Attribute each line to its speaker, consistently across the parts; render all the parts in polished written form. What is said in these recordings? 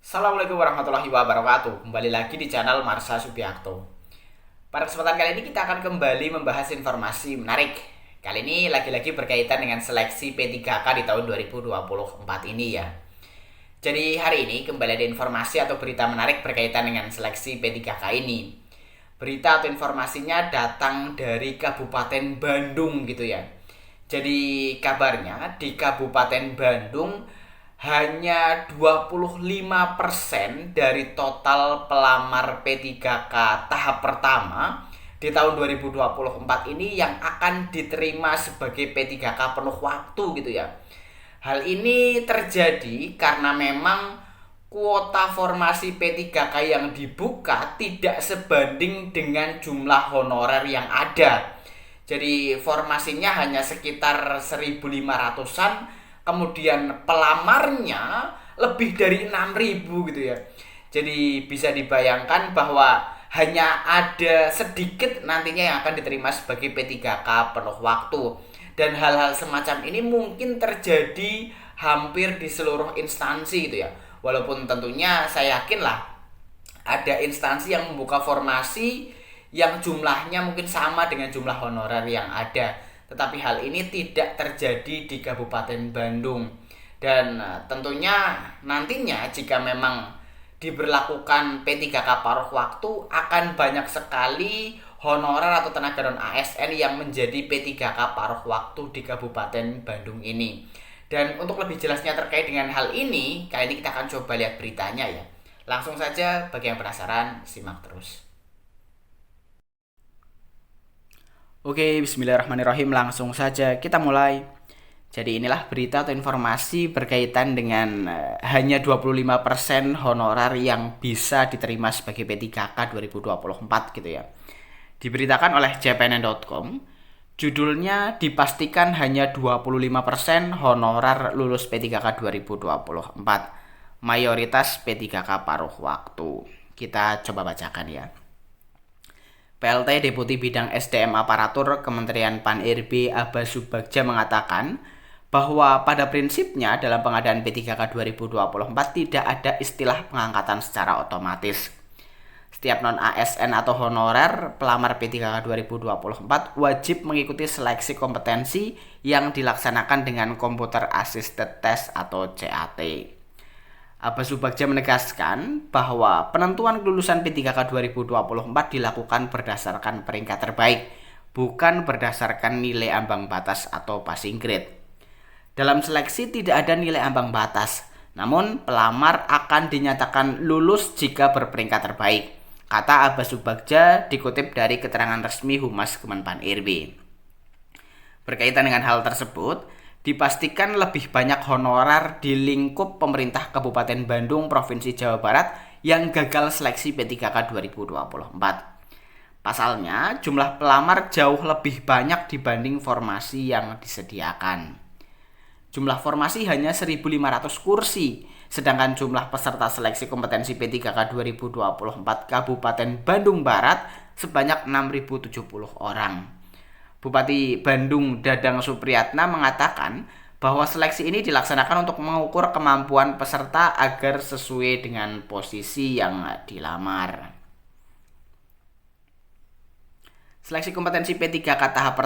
Speaker 1: Assalamualaikum warahmatullahi wabarakatuh. Kembali lagi di channel Marsha Subiakto. Pada kesempatan kali ini kita akan kembali membahas informasi menarik. Kali ini lagi-lagi berkaitan dengan seleksi P3K di tahun 2024 ini ya. Jadi hari ini kembali ada informasi atau berita menarik berkaitan dengan seleksi P3K ini. Berita atau informasinya datang dari Kabupaten Bandung gitu ya. Jadi kabarnya di Kabupaten Bandung hanya 25% dari total pelamar P3K tahap pertama di tahun 2024 ini yang akan diterima sebagai P3K penuh waktu gitu ya. Hal ini terjadi karena memang kuota formasi P3K yang dibuka tidak sebanding dengan jumlah honorer yang ada. Jadi formasinya hanya sekitar 1.500-an, kemudian pelamarnya lebih dari 6.000 gitu ya. Jadi bisa dibayangkan bahwa hanya ada sedikit nantinya yang akan diterima sebagai P3K penuh waktu. Dan hal-hal semacam ini mungkin terjadi hampir di seluruh instansi gitu ya. Walaupun tentunya saya yakin lah ada instansi yang membuka formasi yang jumlahnya mungkin sama dengan jumlah honorer yang ada. Tetapi hal ini tidak terjadi di Kabupaten Bandung. Dan tentunya nantinya jika memang diberlakukan P3K paruh waktu, akan banyak sekali honorer atau tenaga non ASN yang menjadi P3K paruh waktu di Kabupaten Bandung ini. Dan untuk lebih jelasnya terkait dengan hal ini, kali ini kita akan coba lihat beritanya ya. Langsung saja, bagi yang penasaran, simak terus. Oke, bismillahirrahmanirrahim. Langsung saja kita mulai. Jadi inilah berita atau informasi berkaitan dengan hanya 25% honorer yang bisa diterima sebagai P3K 2024 gitu ya. Diberitakan oleh cpnn.com, judulnya dipastikan hanya 25% honorer lulus P3K 2024. Mayoritas P3K paruh waktu. Kita coba bacakan ya. PLT Deputi Bidang SDM Aparatur Kementerian Pan-RB Abbas Subagja mengatakan bahwa pada prinsipnya dalam pengadaan P3K 2024 tidak ada istilah pengangkatan secara otomatis. Setiap non-ASN atau honorer pelamar P3K 2024 wajib mengikuti seleksi kompetensi yang dilaksanakan dengan Computer Assisted Test atau CAT. Abbas Subagja menegaskan bahwa penentuan kelulusan P3K 2024 dilakukan berdasarkan peringkat terbaik, bukan berdasarkan nilai ambang batas atau passing grade. Dalam seleksi tidak ada nilai ambang batas, namun pelamar akan dinyatakan lulus jika berperingkat terbaik, kata Abbas Subagja dikutip dari keterangan resmi Humas Kemenpan-RB. Berkaitan dengan hal tersebut, dipastikan lebih banyak honorer di lingkup pemerintah Kabupaten Bandung, Provinsi Jawa Barat yang gagal seleksi P3K 2024. Pasalnya, jumlah pelamar jauh lebih banyak dibanding formasi yang disediakan. Jumlah formasi hanya 1.500 kursi, sedangkan jumlah peserta seleksi kompetensi P3K 2024 Kabupaten Bandung Barat sebanyak 6.070 orang. Bupati Bandung Dadang Supriyatna mengatakan bahwa seleksi ini dilaksanakan untuk mengukur kemampuan peserta agar sesuai dengan posisi yang dilamar. Seleksi kompetensi P3K tahap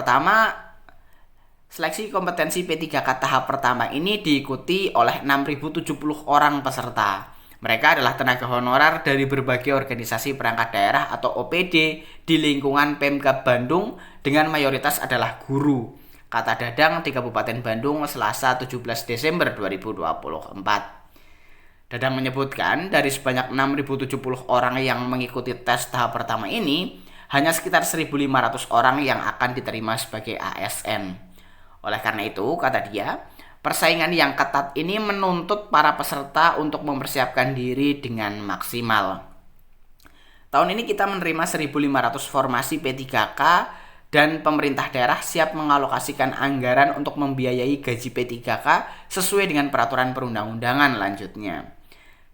Speaker 1: pertama ini diikuti oleh 6.070 orang peserta. Mereka adalah tenaga honorer dari berbagai organisasi perangkat daerah atau OPD di lingkungan Pemkab Bandung dengan mayoritas adalah guru, kata Dadang di Kabupaten Bandung Selasa 17 Desember 2024. Dadang menyebutkan dari sebanyak 6.070 orang yang mengikuti tes tahap pertama ini, hanya sekitar 1.500 orang yang akan diterima sebagai ASN. Oleh karena itu, kata dia, persaingan yang ketat ini menuntut para peserta untuk mempersiapkan diri dengan maksimal. Tahun ini kita menerima 1.500 formasi P3K dan pemerintah daerah siap mengalokasikan anggaran untuk membiayai gaji P3K sesuai dengan peraturan perundang-undangan, lanjutnya.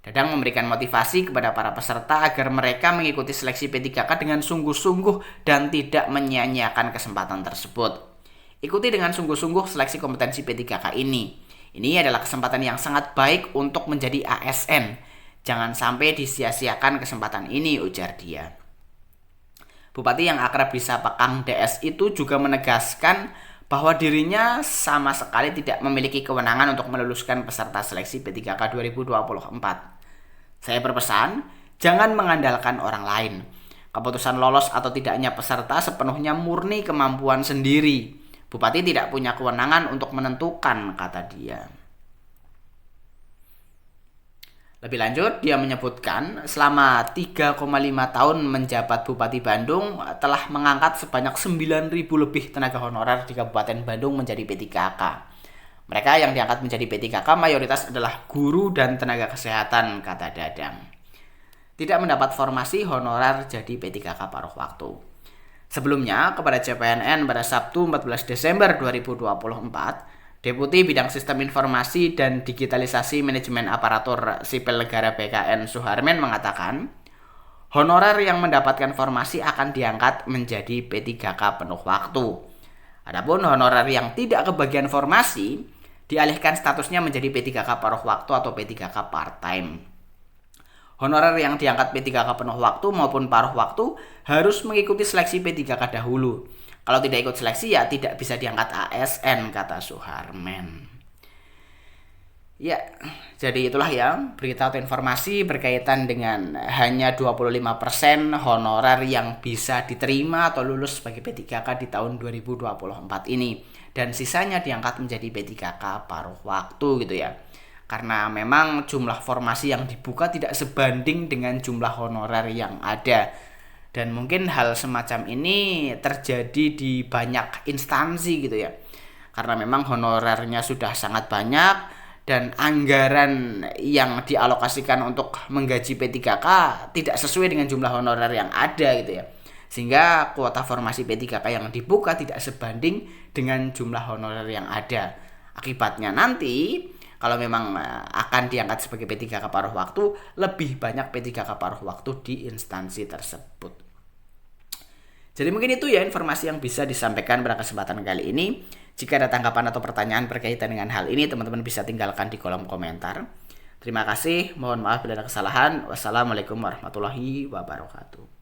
Speaker 1: Dadang memberikan motivasi kepada para peserta agar mereka mengikuti seleksi P3K dengan sungguh-sungguh dan tidak menyia-nyiakan kesempatan tersebut. Ikuti dengan sungguh-sungguh seleksi kompetensi P3K ini. Ini adalah kesempatan yang sangat baik untuk menjadi ASN. Jangan sampai disia-siakan kesempatan ini, ujar dia. Bupati yang akrab disapa Kang DS itu juga menegaskan bahwa dirinya sama sekali tidak memiliki kewenangan untuk meluluskan peserta seleksi P3K 2024. Saya berpesan, jangan mengandalkan orang lain. Keputusan lolos atau tidaknya peserta sepenuhnya murni kemampuan sendiri. Bupati tidak punya kewenangan untuk menentukan, kata dia. Lebih lanjut, dia menyebutkan selama 3,5 tahun menjabat Bupati Bandung telah mengangkat sebanyak 9.000 lebih tenaga honorer di Kabupaten Bandung menjadi P3K. Mereka yang diangkat menjadi P3K mayoritas adalah guru dan tenaga kesehatan, kata Dadang. Tidak mendapat formasi honorer jadi P3K paruh waktu. Sebelumnya, kepada CPNN pada Sabtu 14 Desember 2024, Deputi Bidang Sistem Informasi dan Digitalisasi Manajemen Aparatur Sipil Negara BKN Suharmen mengatakan, honorer yang mendapatkan formasi akan diangkat menjadi P3K penuh waktu. Adapun honorer yang tidak kebagian formasi, dialihkan statusnya menjadi P3K paruh waktu atau P3K part-time. Honorer yang diangkat P3K penuh waktu maupun paruh waktu harus mengikuti seleksi P3K dahulu. Kalau tidak ikut seleksi ya tidak bisa diangkat ASN, kata Suharmen. Ya, jadi itulah ya berita atau informasi berkaitan dengan hanya 25% honorer yang bisa diterima atau lulus sebagai P3K di tahun 2024 ini. Dan sisanya diangkat menjadi P3K paruh waktu gitu ya. Karena memang jumlah formasi yang dibuka tidak sebanding dengan jumlah honorer yang ada. Dan mungkin hal semacam ini terjadi di banyak instansi gitu ya. Karena memang honorernya sudah sangat banyak dan anggaran yang dialokasikan untuk menggaji P3K tidak sesuai dengan jumlah honorer yang ada gitu ya. Sehingga kuota formasi P3K yang dibuka tidak sebanding dengan jumlah honorer yang ada. Akibatnya nanti kalau memang akan diangkat sebagai P3K paruh waktu, lebih banyak P3K paruh waktu di instansi tersebut. Jadi mungkin itu ya informasi yang bisa disampaikan pada kesempatan kali ini. Jika ada tanggapan atau pertanyaan berkaitan dengan hal ini, teman-teman bisa tinggalkan di kolom komentar. Terima kasih, mohon maaf bila ada kesalahan. Wassalamualaikum warahmatullahi wabarakatuh.